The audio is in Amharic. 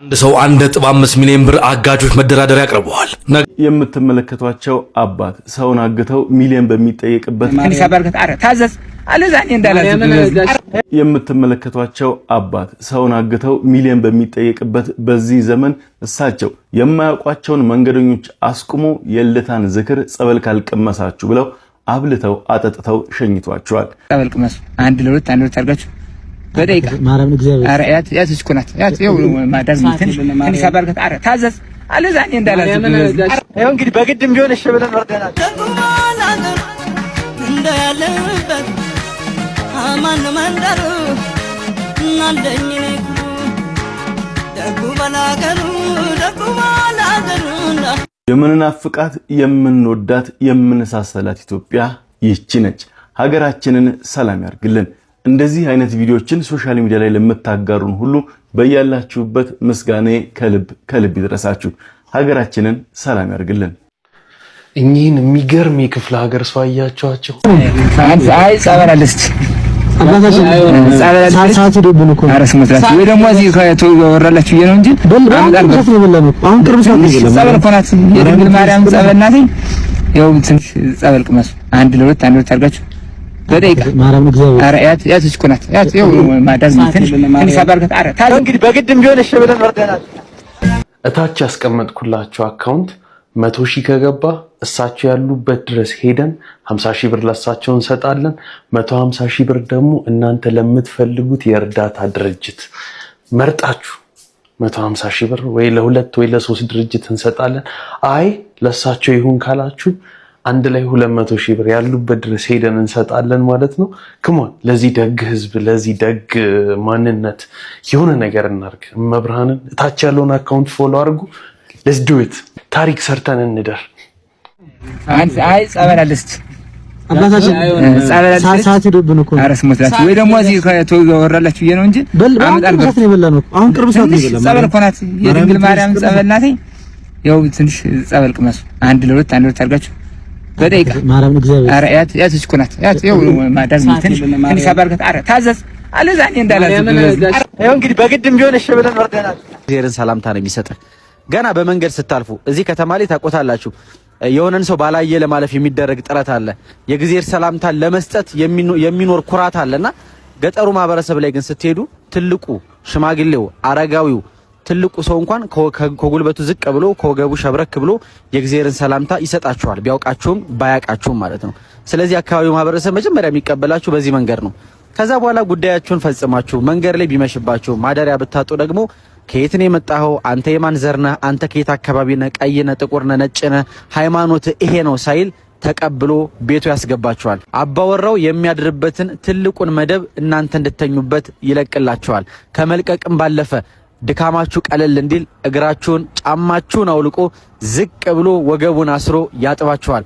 አንድ ሰው 1.5 ሚሊዮን ብር አጋጆች መደራደሪያ ያቀርበዋል። የምትመለከቷቸው አባት ሰውን አግተው ሚሊዮን በሚጠየቅበት የምትመለከቷቸው አባት ሰውን አግተው ሚሊዮን በሚጠየቅበት በዚህ ዘመን እሳቸው የማያውቋቸውን መንገደኞች አስቁሞ የልደታን ዝክር ጸበል ካልቀመሳችሁ ብለው አብልተው አጠጥተው ሸኝቷቸዋል። ጸበል ቅመሱ አንድ ለሁለት አድርጋችሁ በደቂቃ ማርያም እግዚአብሔር ያት እስኩናት ያት ይው ማዳዝ እንትን እንዲህ ካባልከት አረ ታዘዝ አለዛኝ እንዳላዝ ይው እንግዲህ በግድም ቢሆን እሺ ብለን ወርደናል። እንደ ያለበት አማን መንደሩ እናንደኝ ነኩ ደጉ ባላገሩ የምንናፍቃት የምንወዳት የምንሳሰላት ኢትዮጵያ ይህች ነች። ሀገራችንን ሰላም ያርግልን። እንደዚህ አይነት ቪዲዮችን ሶሻል ሚዲያ ላይ ለምታጋሩን ሁሉ በያላችሁበት ምስጋናዬ ከልብ ይድረሳችሁ። ሀገራችንን ሰላም ያርግልን። እኚህን የሚገርም የክፍለ ሀገር ሰው አያቸዋቸው። አይ ጸበላለስት አባታችን ሳሳቱ ደብኑ እኮ አረስ መስራት ወይ ደግሞ እዚህ ወራላችሁ ነው እንጂ አሁን ቅርብ ሰዓት ነው። ጸበል ኮናት የድንግል ማርያም ጸበል ናት። ያው ትንሽ ጸበል ቅመሱ አንድ ለሁለት አድርጋችሁ በደቂቃ ማርያም እግዚአብሔር አረ ያት እስኩናት ያት ይው ማዳዝ እንትን እንዲህ ካባልከት አረ ታዘዝ እንግዲህ በግድም ቢሆን እሺ ብለን ወርደናል። እታች ያስቀመጥኩላችሁ አካውንት 100,000 ከገባ እሳቸው ያሉበት ድረስ ሄደን 50,000 ብር ለእሳቸው እንሰጣለን። 150,000 ብር ደግሞ እናንተ ለምትፈልጉት የእርዳታ ድርጅት መርጣችሁ 150,000 ብር ወይ ለሁለት ወይ ለሶስት ድርጅት እንሰጣለን። አይ ለእሳቸው ይሁን ካላችሁ አንድ ላይ 200,000 ብር ያሉበት ድረስ ሄደን እንሰጣለን ማለት ነው። ከሞን ለዚህ ደግ ህዝብ ለዚህ ደግ ማንነት የሆነ ነገር እናርግ። መብርሃንን እታች ያለውን አካውንት ፎሎ አድርጉ። let's do it ታሪክ ሰርተን እንደር። አይ ጸበላለስት አባታችን ሳሳቱ ደብኑ እኮ አረስ መስራት ወይ ደግሞ እዚህ ወራላችሁ ነው እንጂ አሁን ቅርብ ሰዓት ነው የበላነው። ጸበል ኮናት የድንግል ማርያም ጸበል ናት። ያው ትንሽ ጸበል ቅመሱ አንድ ለሁለት አድርጋችሁ በደቂቃ ማርያም እግዚአብሔር አረ ያት እስኩናት ያት ይው ማዳዝ እንትን እንዲህ ካባልከት አረ ታዘዝ አለዛኝ እንዳላዝ ይው እንግዲህ በግድም ቢሆን እሺ ብለን ወርደናል። እግዚአብሔርን ሰላምታ ነው የሚሰጠው። ገና በመንገድ ስታልፉ እዚህ ከተማ ላይ ታቆታላችሁ። የሆነን ሰው ባላየ ለማለፍ የሚደረግ ጥረት አለ። የእግዚአብሔር ሰላምታ ለመስጠት የሚኖር ኩራት አለና ገጠሩ ማህበረሰብ ላይ ግን ስትሄዱ ትልቁ ሽማግሌው አረጋዊው ትልቁ ሰው እንኳን ከጉልበቱ ዝቅ ብሎ ከወገቡ ሸብረክ ብሎ የእግዚአብሔርን ሰላምታ ይሰጣችኋል። ቢያውቃችሁም ባያውቃችሁም ማለት ነው። ስለዚህ አካባቢው ማህበረሰብ መጀመሪያ የሚቀበላችሁ በዚህ መንገድ ነው። ከዛ በኋላ ጉዳያችሁን ፈጽማችሁ መንገድ ላይ ቢመሽባችሁ ማደሪያ ብታጡ ደግሞ ከየት ነው የመጣኸው? አንተ የማን ዘር ነህ? አንተ ከየት አካባቢ ነህ? ቀይ ነህ? ጥቁር ነህ? ነጭ ነህ? ሃይማኖት ይሄ ነው ሳይል ተቀብሎ ቤቱ ያስገባችኋል። አባወራው የሚያድርበትን ትልቁን መደብ እናንተ እንድተኙበት ይለቅላችኋል። ከመልቀቅም ባለፈ ድካማችሁ ቀለል እንዲል እግራችሁን ጫማችሁን አውልቆ ዝቅ ብሎ ወገቡን አስሮ ያጥባችኋል።